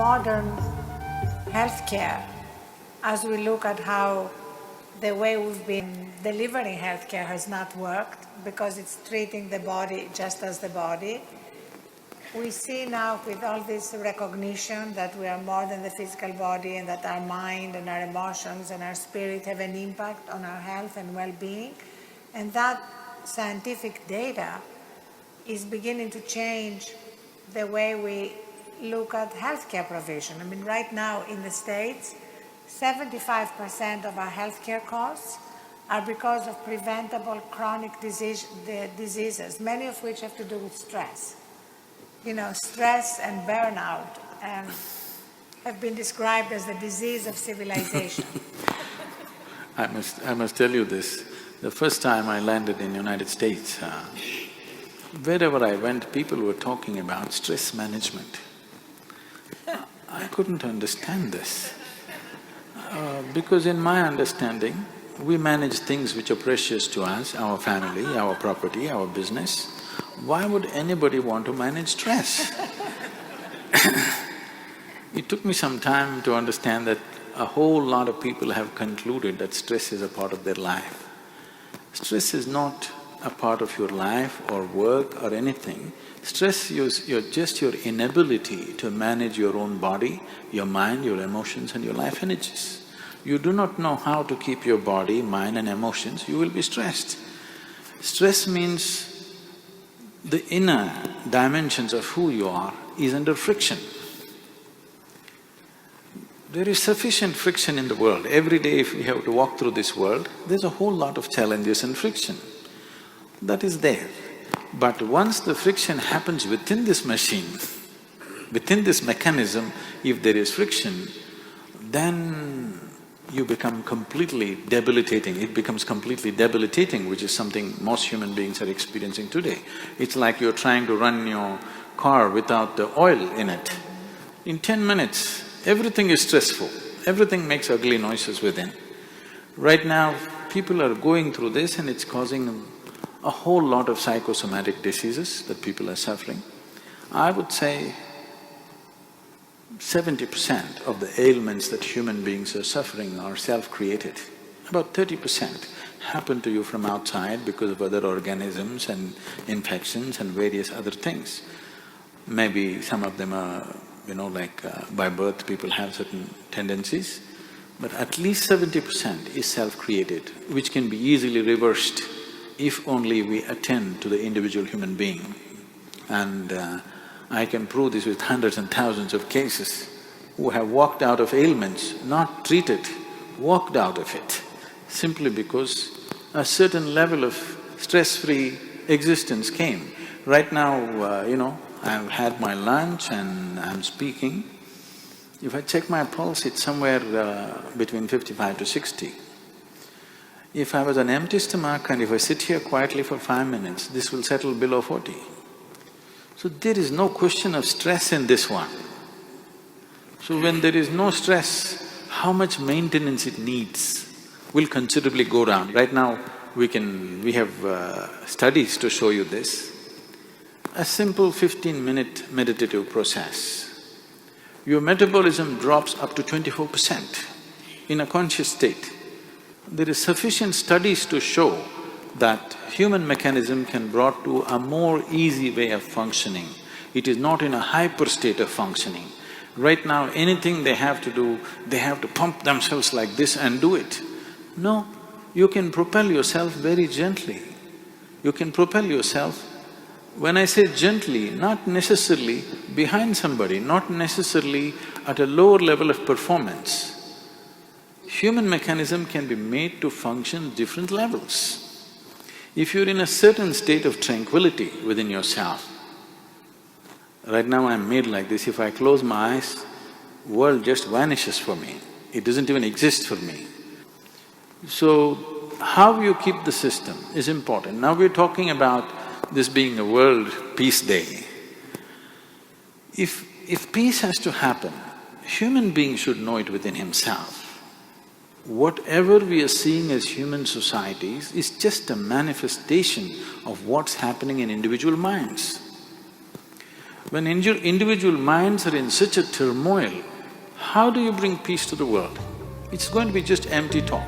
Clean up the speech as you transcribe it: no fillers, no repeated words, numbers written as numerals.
modern healthcare, as we look at how the way we've been delivering healthcare has not worked because it's treating the body just as the body. We see now with all this recognition that we are more than the physical body and that our mind and our emotions and our spirit have an impact on our health and well-being. And that scientific data is beginning to change the way we look at healthcare provision. I mean, right now in the States, 75% of our healthcare costs are because of preventable chronic diseases, many of which have to do with stress. You know, stress and burnout have been described as the disease of civilization. I must tell you this. The first time I landed in United States, wherever I went, people were talking about stress management. I couldn't understand this. Because in my understanding, we manage things which are precious to us, our family, our property, our business. Why would anybody want to manage stress? It took me some time to understand that a whole lot of people have concluded that stress is a part of their life. Stress is not a part of your life or work or anything. Stress is just your inability to manage your own body, your mind, your emotions and your life energies. You do not know how to keep your body, mind and emotions, you will be stressed. Stress means the inner dimensions of who you are is under friction. There is sufficient friction in the world. Every day if we have to walk through this world, there's a whole lot of challenges and friction. That is there. But once the friction happens within this machine, within this mechanism, if there is friction, then you become completely debilitating. It becomes completely debilitating, which is something most human beings are experiencing today. It's like you're trying to run your car without the oil in it. In 10 minutes, everything is stressful, everything makes ugly noises within. Right now, people are going through this and it's causing a whole lot of psychosomatic diseases that people are suffering. I would say 70% of the ailments that human beings are suffering are self-created. About 30% happen to you from outside because of other organisms and infections and various other things. Maybe some of them are, by birth people have certain tendencies, but at least 70% is self-created, which can be easily reversed if only we attend to the individual human being. And I can prove this with hundreds and thousands of cases who have walked out of ailments, not treated, walked out of it, simply because a certain level of stress-free existence came. Right now, I've had my lunch and I'm speaking. If I check my pulse, it's somewhere between 55 to 60. If I was an empty stomach and if I sit here quietly for 5 minutes, this will settle below 40. So there is no question of stress in this one. So when there is no stress, how much maintenance it needs will considerably go down. Right now, we have studies to show you this. A simple 15-minute meditative process, your metabolism drops up to 24% in a conscious state. There is sufficient studies to show that human mechanism can brought to a more easy way of functioning. It is not in a hyper state of functioning. Right now, anything they have to do, they have to pump themselves like this and do it. No, you can propel yourself very gently. You can propel yourself, when I say gently, not necessarily behind somebody, not necessarily at a lower level of performance. Human mechanism can be made to function different levels. If you're in a certain state of tranquility within yourself, right now I'm made like this, if I close my eyes, world just vanishes for me, it doesn't even exist for me. So, how you keep the system is important. Now we're talking about this being a World Peace Day. If peace has to happen, human being should know it within himself. Whatever we are seeing as human societies is just a manifestation of what's happening in individual minds. When individual minds are in such a turmoil, how do you bring peace to the world? It's going to be just empty talk.